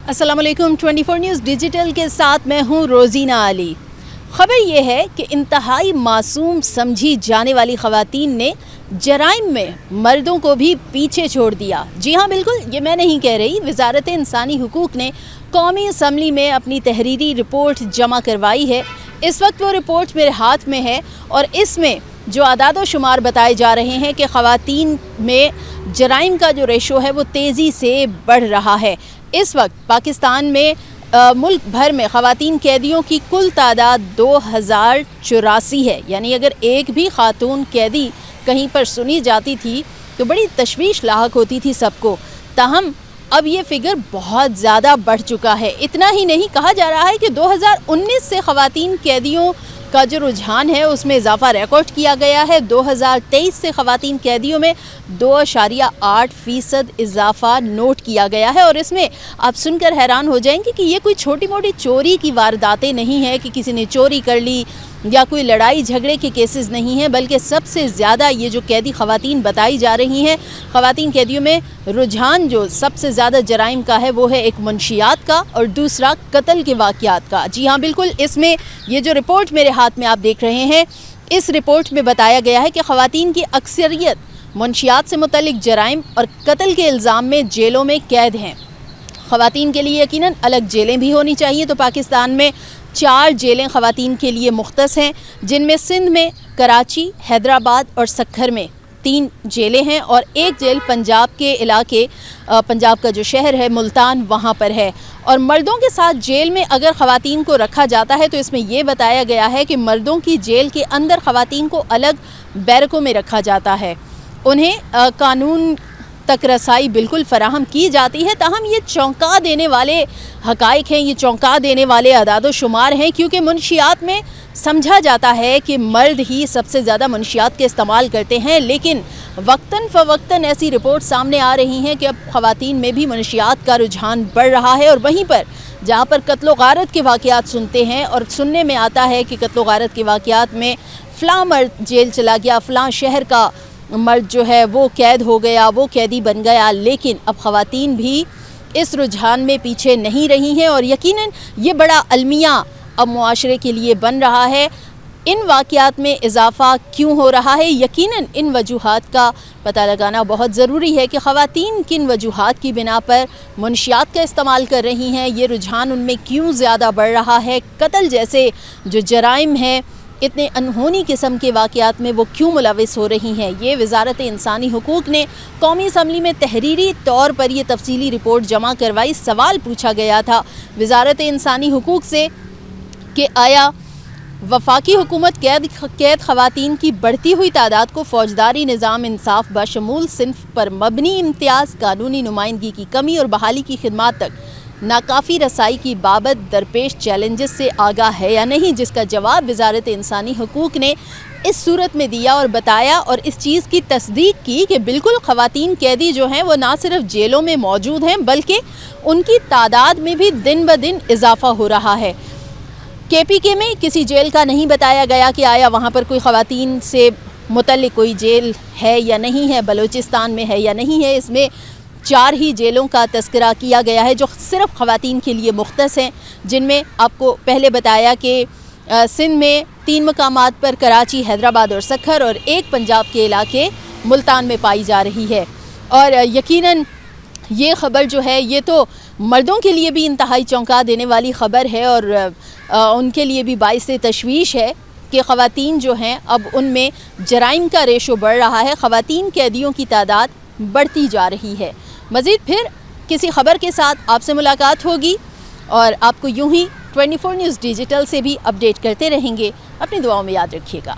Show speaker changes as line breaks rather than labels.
अस्सलाम वालेकुम 24 news digital के साथ मैं हूं रोज़ीना अली। ख़बर यह है कि इंतहाई मासूम समझी जाने वाली ख़वातीन ने जराइम में मर्दों को भी पीछे छोड़ दिया। जी हाँ, बिल्कुल, ये मैं नहीं कह रही। वज़ारत इंसानी हुकूक़ ने कौमी असम्बली में अपनी तहरीरी रिपोर्ट जमा करवाई है। इस वक्त वो रिपोर्ट मेरे हाथ में है और इसमें जो आदाद शुमार बताए जा रहे हैं कि ख़वातीन में जराइम का जो रेशो है वो तेज़ी से बढ़ रहा है। इस वक्त पाकिस्तान में मुल्क भर में ख़वातीन कैदियों की कुल तादाद 2084 है। यानी अगर एक भी खातून कैदी कहीं पर सुनी जाती थी तो बड़ी तशवीश लाहक होती थी सबको। ताहम अब ये फ़िगर बहुत ज़्यादा बढ़ चुका है। इतना ही नहीं, कहा जा रहा है कि 2019 से ख़वातीन कैदियों का जो रुझान है उसमें इजाफा रिकॉर्ड किया गया है। 2023 से ख़वातीन कैदियों में 2.8% इजाफा नोट किया गया है। और इसमें आप सुनकर हैरान हो जाएंगे कि ये कोई छोटी मोटी चोरी की वारदातें नहीं है कि किसी ने चोरी कर ली या कोई लड़ाई झगड़े के केसेस नहीं हैं, बल्कि सबसे ज़्यादा ये जो कैदी ख़वातीन बताई जा रही हैं, ख़वातीन कैदियों में रुझान जो सबसे ज़्यादा जराइम का है वो है एक मुनशियात का और दूसरा कत्ल के वाक़यात का। जी हाँ, बिल्कुल, इसमें ये जो रिपोर्ट मेरे हाथ में आप देख रहे हैं, इस रिपोर्ट में बताया गया है कि ख़वातीन की अक्सरियत मुनशियात से मुतल्लिक जराइम और कत्ल के इल्ज़ाम में जेलों में कैद हैं। ख़वातीन के लिए यकीनन अलग जेलें भी होनी चाहिए। तो पाकिस्तान में 4 जेलें ख़वातीन के लिए मुख्तस हैं, जिनमें सिंध में, कराची, हैदराबाद और सक्खर में 3 जेलें हैं और एक जेल पंजाब के इलाके, पंजाब का जो शहर है मुल्तान, वहाँ पर है। और मर्दों के साथ जेल में अगर ख़वातीन को रखा जाता है तो इसमें यह बताया गया है कि मर्दों की जेल के अंदर ख़वातीन को अलग बैरकों में रखा जाता है। उन्हें कानून तक रसाई बिल्कुल फ़राहम की जाती है। ताहम ये चौंका देने वाले हक़ाइक़ हैं, ये चौंका देने वाले अदाद शुमार हैं, क्योंकि मुनशियात में समझा जाता है कि मर्द ही सबसे ज़्यादा मुनशियात के इस्तेमाल करते हैं, लेकिन वक्तन फ़वक्तन ऐसी रिपोर्ट सामने आ रही हैं कि अब ख़वातीन में भी मुनशियात का रुझान बढ़ रहा है। और वहीं पर जहाँ पर कत्ल गारत के वाक़यात सुनते हैं और सुनने में आता है कि कत्ल गारत के वाक़यात में फ़लाँ मर्द जेल चला गया, फ़लाँ शहर का मर्द जो है वो कैद हो गया, वो कैदी बन गया, लेकिन अब ख़वातीन भी इस रुझान में पीछे नहीं रही हैं। और यकीनन ये बड़ा अलमिया अब मुआशरे के लिए बन रहा है। इन वाक़यात में इजाफ़ा क्यों हो रहा है? यकीनन इन वजूहात का पता लगाना बहुत ज़रूरी है कि ख़वातीन किन वजूहात की बिना पर मुनशियात का इस्तेमाल कर रही हैं, ये रुझान उनमें क्यों ज़्यादा बढ़ रहा है, कत्ल जैसे जो जराइम हैं, इतने अनहोनी किस्म के वाक़यात में वो क्यों मुलविस हो रही हैं। ये वज़ारत इंसानी हुकूक़ ने कौमी असम्बली में तहरीरी तौर पर ये तफसीली रिपोर्ट जमा करवाई। सवाल पूछा गया था वज़ारत इंसानी हुकूक़ से कि आया वफाकी हुकूमत कैद ख़वातीन की बढ़ती हुई तादाद को फ़ौजदारी निज़ाम इंसाफ बशमूल सिन्फ़ पर मबनी इम्तियाज़, कानूनी नुमाइंदगी की कमी और बहाली की खिदमात तक नाकाफ़ी रसाई की बाबत दरपेश चैलेंजेस से आगाह है या नहीं, जिसका जवाब वज़ारत इंसानी हुकूक़ ने इस सूरत में दिया और बताया और इस चीज़ की तस्दीक की कि बिल्कुल ख़वातीन कैदी जो हैं वो ना सिर्फ जेलों में मौजूद हैं, बल्कि उनकी तादाद में भी दिन ब दिन इजाफ़ा हो रहा है। KPK में किसी जेल का नहीं बताया गया कि आया वहाँ पर कोई ख़वातीन से मुतल्लिक़ कोई जेल है या नहीं है, बलूचिस्तान में है या नहीं है। इसमें 4 ही जेलों का तज़किरा किया गया है जो सिर्फ़ ख़वातीन के लिए मुख्तस हैं, जिनमें आपको पहले बताया कि सिंध में 3 मकामात पर, कराची, हैदराबाद और सक्खर, और एक पंजाब के इलाके मुल्तान में पाई जा रही है। और यकीनन ये ख़बर जो है ये तो मर्दों के लिए भी इंतहाई चौंका देने वाली ख़बर है और उनके लिए भी बाइस तशवीश है कि ख़वातीन जो हैं अब उनमें जराइम का रेशो बढ़ रहा है, ख़वातीन कैदियों की तादाद बढ़ती जा रही है। मज़ीद फिर किसी ख़बर के साथ आपसे मुलाकात होगी और आपको यूं ही 24 न्यूज़ डिजिटल से भी अपडेट करते रहेंगे। अपनी दुआओं में याद रखिएगा।